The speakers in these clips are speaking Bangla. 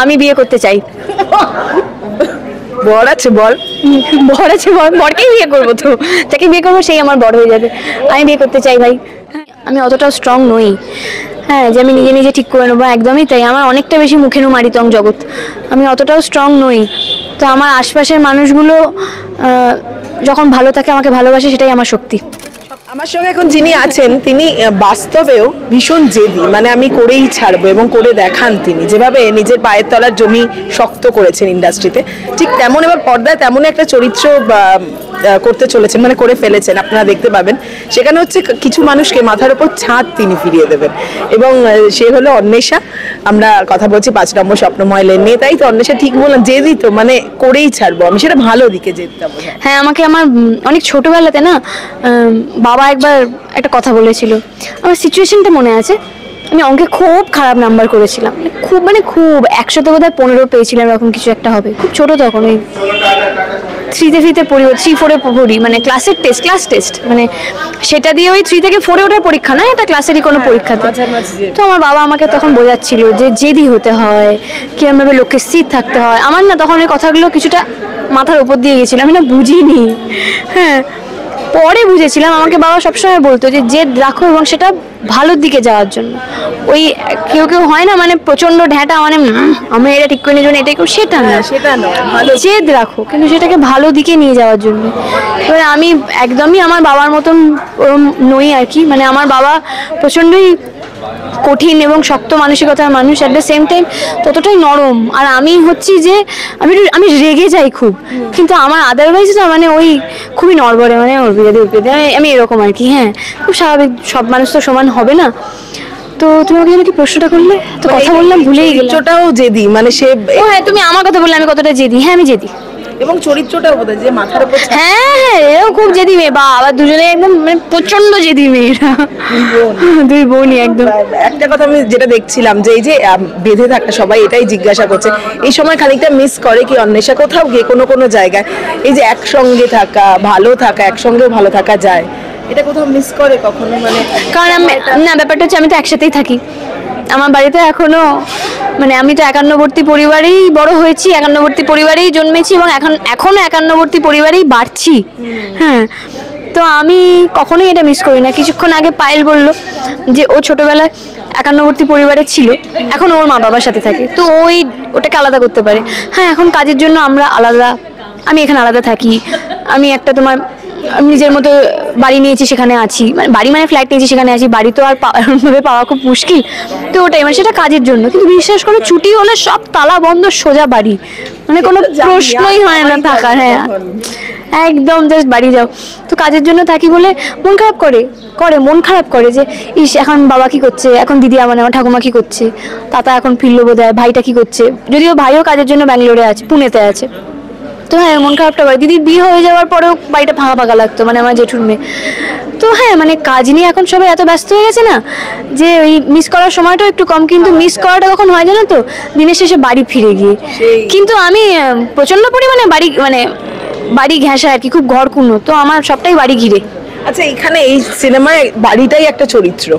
আমি বিয়ে করতে চাই। বর আছে বল? বর আছে, বরকেই বিয়ে করবো, তো যাকে বিয়ে করবো সেই আমার বর হয়ে যাবে। আমি বিয়ে করতে চাই ভাই। আমি অতটাও স্ট্রং নই, হ্যাঁ, যে আমি নিজে নিজে ঠিক করে নেবো, একদমই তাই। আমার অনেকটা বেশি মুখে মারিতং জগৎ, আমি অতটাও স্ট্রং নই। তো আমার আশপাশের মানুষগুলো যখন ভালো থাকে, আমাকে ভালোবাসে, সেটাই আমার শক্তি। আমার সঙ্গে এখন যিনি আছেন তিনি বাস্তবেও ভীষণ জেদি, মানে আমি করেই ছাড়বো এবং করে দেখান। তিনি যেভাবে নিজের পায়ের তলার জমি শক্ত করেছেন ইন্ডাস্ট্রিতে, ঠিক তেমন এবার পর্দায় তেমন একটা চরিত্র করতে চলেছেন, মানে করে ফেলেছেন, আপনারা দেখতে পাবেন। সেখানে হচ্ছে কিছু মানুষকে মাথার উপর ছাদ তিনি ফিরিয়ে দেবেন, এবং সে হলো অন্বেষা। আমরা কথা বলছি 5 নম্বর স্বপ্নময় লেন নিয়ে। তাই তো অন্বেষা ঠিক বললাম, জেদি তো, মানে করেই ছাড়বো আমি, সেটা ভালো দিকে জেদটা বোঝায়। হ্যাঁ, আমাকে আমার অনেক ছোটবেলাতে না বাবা একবার একটা কথা বলেছিল, আমার সিচুয়েশনটা মনে আছে। আমি অঙ্কে খুব খারাপ নাম্বার করেছিলাম, খুব মানে খুব 100তে বোধহয় 15 পেয়েছিলাম, এরকম কিছু একটা হবে। খুব ছোট তখন, ওই 3-তে পড়ি, 3-4-এ পড়ি, মানে ক্লাস টেস্ট, মানে সেটা দিয়ে ওই 3 থেকে 4-এ ওঠার পরীক্ষা না, এটা ক্লাসেরই কোনো পরীক্ষাতে। তো আমার বাবা আমাকে তখন বোঝাচ্ছিল যে জেদি হতে হয়, কিরমভাবে লোককে স্থির থাকতে হয়। আমার না তখন ওই কথাগুলো কিছুটা মাথার উপর দিয়ে গেছিল, আমি না বুঝিনি। হ্যাঁ, পরে বুঝেছিলাম। আমাকে বাবা সবসময় বলতো যে জেদ রাখো, এবং সেটা ভালোর দিকে যাওয়ার জন্য। ওই কেউ হয় না, মানে প্রচন্ড ঢ্যাঁটা, মানে আমি এটা ঠিক করে নিয়ে এটাই করবো, সেটা না, ভালো জেদ রাখো, কিন্তু সেটাকে ভালো দিকে নিয়ে যাওয়ার জন্য। এবার আমি একদমই আমার বাবার মতন নই আর কি, মানে আমার বাবা প্রচন্ডই কঠিন এবং শক্ত মানসিকতার মানুষ, অ্যাট দ্য সেম টাইম ততটাই নরম। আর আমি হচ্ছি যে আমি রেগে যাই খুব, কিন্তু আমার আদারওয়াইজ না, মানে ওই খুবই নড়বড়ে, মানে আমি এরকম আর কি। হ্যাঁ, খুব স্বাভাবিক, সব মানুষ তো সমান হবে না। তো তুমি আমাকে কি প্রশ্নটা করলে, তো কথা বললাম ভুলেই গেলাম। চরিত্রটাও জেদি, মানে সে, হ্যাঁ, তুমি আমার কথা বললে আমি কতটা জেদি। হ্যাঁ, আমি জেদি, এবং চরিত্রটাও বোধহয় যে মাথার উপর। হ্যাঁ, এও খুব জেদি মেয়ে, বা আবার দুজনে একদম মানে প্রচন্ড জেদি মেয়েরা, দুই বোনই একদম। একটা কথা আমি যেটা দেখছিলাম, যে এই যে বেঁধে থাকা, সবাই এটাই জিজ্ঞাসা করছে, এই সময় খানিকটা মিস করে কি অন্বেষা কোথাও গিয়ে কোনো জায়গায়, এই যে একসঙ্গে থাকা, ভালো থাকা, একসঙ্গেও ভালো থাকা যায়, এটা কোথাও মিস করে কখনো? মানে কারণ আমি না, ব্যাপারটা হচ্ছে আমি তো একসাথেই থাকি। আমার বাড়িতে এখনো, মানে আমি তো 51বর্তী পরিবারেই বড় হয়েছি, 51বর্তী পরিবারেই জন্মেছি, এবং এখনো 51বর্তী পরিবারেই বাড়ছি। হ্যাঁ, তো আমি কখনোই এটা মিস করি না। কিছুক্ষণ আগে পায়েল বললো যে ও ছোটবেলায় 51বর্তী পরিবারে ছিল, এখন ওর মা বাবার সাথে থাকে, তো ওটাকে আলাদা করতে পারে। হ্যাঁ, এখন কাজের জন্য আমরা আলাদা, আমি এখানে আলাদা থাকি। আমি একটা তোমার নিজের মতো বাড়ি নিয়েছি, সেখানে আছি, মানে বাড়ি মানে ফ্ল্যাট নিয়েছি, সেখানে আছি। বাড়ি তো আর পাওয়া খুব মুশকিল, তো ওটাই, মানে সেটা কাজের জন্য। কিন্তু বিশেষ করে ছুটি হলে সব তালা বন্ধ, সোজা বাড়ি, মানে কোনো প্রশ্নই হয় না থাকার। হ্যাঁ, একদম জাস্ট বাড়ি যাও। তো কাজের জন্য থাকি বলে মন খারাপ মন খারাপ করে যে ইস, এখন বাবা কি করছে, এখন দিদি, আমার ঠাকুমা কি করছে, তাতা এখন ফিরলো বোধহয়, ভাইটা কি করছে, যদিও ভাইও কাজের জন্য ব্যাঙ্গালোরে আছে, পুনেতে আছে। তো হ্যাঁ, মন খারাপটা করে। দিদির বিয়ে হয়ে যাওয়ার পরেও বাড়িটা ফাঁকা ফাঁকা লাগতো, মানে আমার জেঠুর মেয়ে। তো হ্যাঁ, মানে কাজ নিয়ে এখন সবাই এত ব্যস্ত হয়ে গেছে না, যে ওই মিস করার সময়টাও একটু কম। কিন্তু মিস করাটা কখন হয় জানো তো, দিনের শেষে বাড়ি ফিরে গিয়ে। কিন্তু আমি প্রচন্ড পরিমাণে বাড়ি ঘেঁষা আর কি, খুব ঘর কুনো, তো আমার সবটাই বাড়ি ঘিরে। আচ্ছা, এখানে এই সিনেমায় বাড়িটাই একটা চরিত্র।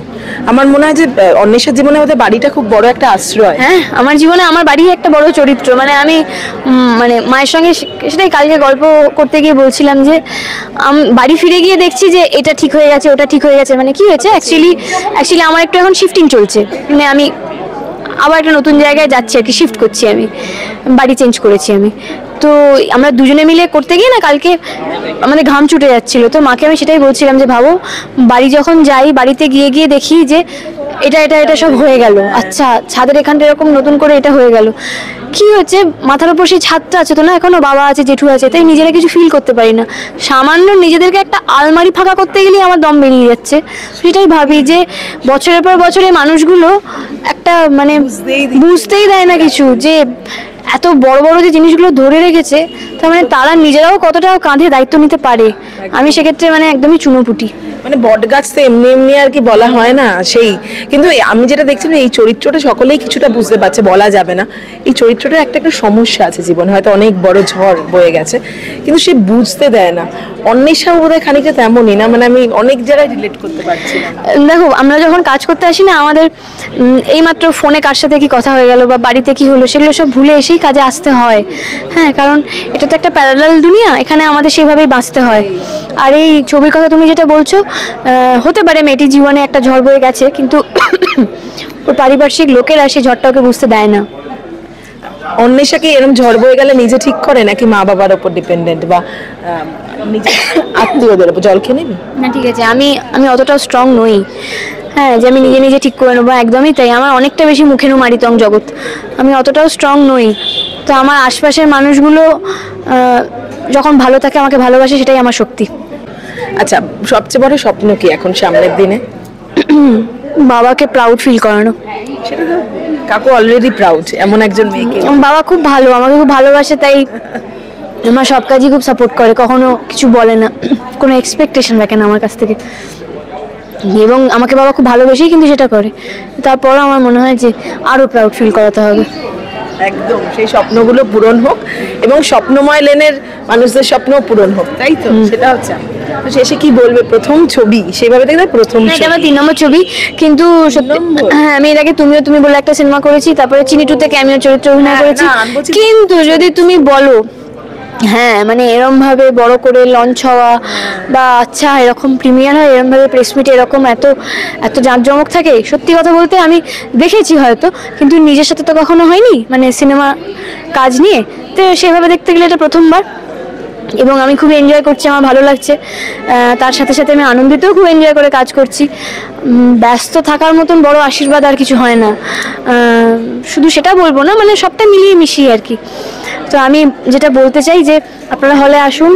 আমার মনে হয় যে অন্বেষার জীবনে আমাদের বাড়িটা খুব বড় একটা আশ্রয়। হ্যাঁ, আমার জীবনে আমার বাড়ি একটা বড় চরিত্র। মানে আমি মানে মায়ের সঙ্গে সেটাই কালকে গল্প করতে গিয়ে বলছিলাম যে বাড়ি ফিরে গিয়ে দেখছি যে এটা ঠিক হয়ে গেছে, ওটা ঠিক হয়ে গেছে। মানে কি হয়েছে, অ্যাকচুয়ালি আমার একটু এখন শিফটিং চলছে, মানে আমি আবার একটা নতুন জায়গায় যাচ্ছি আর কি, শিফট করছি, আমি বাড়ি চেঞ্জ করেছি আমি। তো আমরা দুজনে মিলে করতে গিয়ে না কালকে আমাদের ঘাম ছুটে যাচ্ছিল। তো মাকে আমি সেটাই বলছিলাম যে ভাবো, বাড়ি যখন যাই, বাড়িতে গিয়ে দেখি যে এটা সব হয়ে গেল। আচ্ছা, ছাদের এখানটা এরকম নতুন করে এটা হয়ে গেল, কি হচ্ছে, মাথার উপর সেই ছাদটা আছে তো না, এখনো বাবা আছে, জেঠু আছে, তাই নিজেরা কিছু ফিল করতে পারি না। সামান্য নিজেদেরকে একটা আলমারি ফাঁকা করতে গেলেই আমার দম বেরিয়ে যাচ্ছে। সেটাই ভাবি যে বছরের পর বছর এই মানুষগুলো একটা মানে বুঝতেই দেয় না কিছু, যে এত বড় বড় যে জিনিসগুলো ধরে রেখেছে, তার মানে তারা নিজেরাও কতটা কাঁধে দায়িত্ব নিতে পারে। আমি সেক্ষেত্রে মানে একদমই চুনোপুটি। মানে বট গাছ তো এমনি এমনি আর কি বলা হয় না সেই, কিন্তু আমি যেটা দেখছিলাম এই চরিত্রটা সকলেই কিছুটা বুঝতে পারছে, বলা যাবে না এই চরিত্রটার একটা একটা সমস্যা আছে জীবনে, হয়তো অনেক বড় ঝড় বয়ে গেছে কিন্তু সে বুঝতে দেয় না। অন্বেষাও বোধহয় খানিকটা তেমনই না, মানে আমি অনেক জায়গায় রিলেট করতে পারছি না। দেখো আমরা যখন কাজ করতে আসি না, আমাদের এইমাত্র ফোনে কার সাথে কি কথা হয়ে গেল বা বাড়িতে কি হলো সেগুলো সব ভুলে এসেই কাজে আসতে হয়। হ্যাঁ, কারণ এটা তো একটা প্যারালাল দুনিয়া, এখানে আমাদের সেভাবেই বাঁচতে হয়। আর এই ছবির কথা তুমি যেটা বলছো, হতে পারে মেয়েটির জীবনে একটা ঝড় বয়ে গেছে, কিন্তু ওর পারিপার্শ্বিক লোকেরা সেই ঝড়টা ওকে বুঝতে দেয় না। অন্বেষাকে এরকম ঝড় বয়ে গেলে নিজে ঠিক করে নাকি মা বাবার ওপর ডিপেন্ডেন্ট বা নিজের আত্মীয়দের উপর? জল খেয়ে নিবি না ঠিক আছে, আমি আমি অতটাও স্ট্রং নই। হ্যাঁ, যে আমি নিজে নিজে ঠিক করে নেবো, একদমই তাই। আমার অনেকটা বেশি মুখেনু মারিতং জগৎ, আমি অতটাও স্ট্রং নই। তো আমার আশপাশের মানুষগুলো যখন ভালো থাকে, আমাকে ভালোবাসে, সেটাই আমার শক্তি। আচ্ছা, সবচেয়ে বড় স্বপ্ন কি এখন সামনের দিনে? বাবাকে প্রাউড ফিল করানো। সেটা তো কাকু অলরেডি প্রাউড এমন একজন মেয়েকে। আমার বাবা খুব ভালো, আমাকে খুব ভালোবাসে, তাই আমার সব কাজই খুব সাপোর্ট করে, কখনো কিছু বলে না, কোনো এক্সপেকটেশন রাখে না আমার কাছ থেকে। এবং আমাকে বাবা খুব ভালোবেসেই কিন্তু সেটা করে। তারপরও আমার মনে হয় যে আরও প্রাউড ফিল করাতে হবে। একদম, সেই স্বপ্নগুলো পূরণ হোক এবং স্বপ্নময় লেনের মানুষদের স্বপ্ন পূরণ হোক, তাই তো? সেটা হচ্ছে। তো শেষে কি বলবে? প্রথম ছবি সেভাবে দেখবে, প্রথম এটা আমার 3 নম্বর ছবি, কিন্তু সত্যি হ্যাঁ, আমি এর আগে তুমি বলে একটা সিনেমা করেছি, তারপরে চিনি টুতে ক্যামিও চরিত্র অভিনয় করেছি। কিন্তু যদি তুমি বলো হ্যাঁ, মানে এরম ভাবে বড় করে লঞ্চ হওয়া বা আচ্ছা এরকম প্রিমিয়ার হয়, এরম ভাবে প্রেস মিটে এরকম এত এত জাঁকজমক থাকে, সত্যি কথা বলতে আমি দেখেছি হয়তো, কিন্তু নিজের সাথে তো কখনো হয়নি, মানে সিনেমা কাজ নিয়ে। তো সেভাবে দেখতে গেলে এটা প্রথমবার, এবং আমি খুব এনজয় করছি, আমার ভালো লাগছে। তার সাথে সাথে আমি আনন্দিতও খুব এনজয় করে কাজ করছি। ব্যস্ত থাকার মতন বড় আশীর্বাদ আর কিছু হয় না। শুধু সেটা বলবো না, মানে সবটা মিলিয়ে মিশিয়ে আর কি। তো আমি যেটা বলতে চাই যে আপনারা হলে আসুন,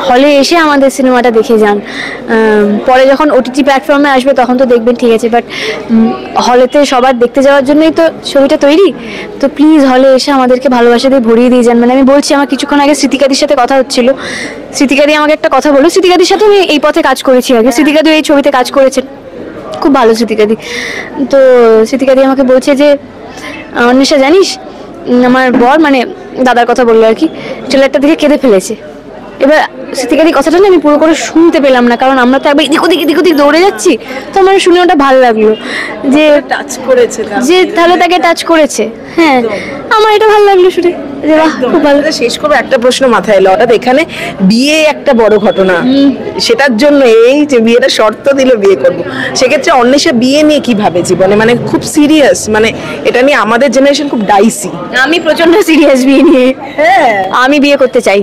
হলে এসে আমাদের সিনেমাটা দেখে যান। পরে যখন ওটিটি প্ল্যাটফর্মে আসবে তখন তো দেখবেন, ঠিক আছে, বাট হলেতে সবার দেখতে যাওয়ার জন্যই তো ছবিটা তৈরি। তো প্লিজ হলে এসে আমাদেরকে ভালোবাসা দিয়ে ভরিয়ে দিয়ে যান। মানে আমি বলছি, আমার কিছুক্ষণ আগে স্মৃতিকাদির সাথে কথা হচ্ছিল, স্মৃতিকাদি আমাকে একটা কথা বললো। স্মৃতিকাদির সাথে আমি এই পথে কাজ করেছি আগে, স্মৃতিকাদিও এই ছবিতে কাজ করেছেন, খুব ভালো স্মৃতিকাদি। তো স্মৃতিকাদি আমাকে বলছে যে অন্বেষা জানিস, আমার বর, মানে দাদার কথা বললো আর কি, ট্রেলারটা দেখে কেঁদে ফেলেছে। এবার স্মৃতিকাদি কথাটা না আমি পুরো করে শুনতে পেলাম না, কারণ আমরা তো একবার এদিক ওদিক দৌড়ে যাচ্ছি। তো আমার শুনে ওটা ভালো লাগলো যে টাচ করেছে, যে তাহলে তাকে টাচ করেছে। হ্যাঁ, আমার এটা ভালো লাগলো শুনে, যে বাহ খুব ভালো। শেষ করবো, একটা প্রশ্ন মাথায় এলো, হঠাৎ এখানে বিয়ে একটা বড় ঘটনা, সেটার জন্য এই যে বিয়েটা শর্ত দিল বিয়ে করবো, সেক্ষেত্রে অন্বেষা বিয়ে নিয়ে কি ভাবে জীবনে? মানে খুব সিরিয়াস, মানে এটা নিয়ে আমাদের জেনারেশন খুব ডাইসি। আমি প্রচন্ড সিরিয়াস বিয়ে নিয়ে। হ্যাঁ, আমি বিয়ে করতে চাই।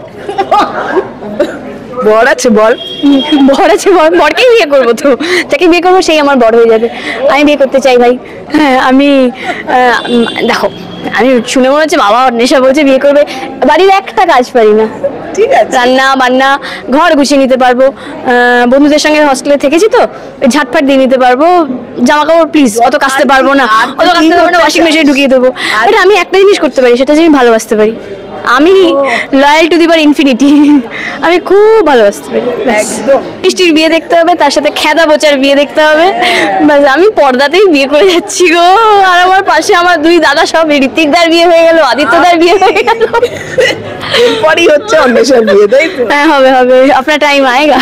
বর আছে? বর আছে, বরকেই বিয়ে করবো, তো যাকে বিয়ে করবো সেই আমার বর হয়ে যাবে। আমি বিয়ে করতে চাই ভাই। হ্যাঁ, আমি দেখো, আমি শুনে মনে হচ্ছে বাবা অন্বেষা বলছে বিয়ে করবে, বাড়ির একটা কাজ পারি না, ঠিক আছে, রান্না বান্না, ঘর গুছিয়ে নিতে পারবো, বন্ধুদের সঙ্গে হস্টেলে থেকেছি তো ওই ঝাটফাট দিয়ে নিতে পারবো, জামা কাপড় প্লিজ অত কাচতে পারবো না, ওয়াশিং মেশিনে ঢুকিয়ে দেবো। বাট আমি একটা জিনিস করতে পারি, সেটা যে আমি ভালোবাসতে পারি। আমি loyal to the bar infinity, আমি খুব ভালোবাসতে পারি। একদম। মিষ্টির বিয়ে দেখতে হবে, তার সাথে খেদা বোচার বিয়ে দেখতে হবে, ব্যাস আমি পর্দাতেই বিয়ে করে যাচ্ছি গো। আর আমার পাশে আমার 2 দাদা, সব ঋত্বিকদার বিয়ে হয়ে গেল, আদিত্যদার বিয়ে হয়ে গেল, এরপরই হচ্ছে অন্বেষার বিয়ে, তাই তো? হ্যাঁ হবে, আপনার টাইম আয়েগা।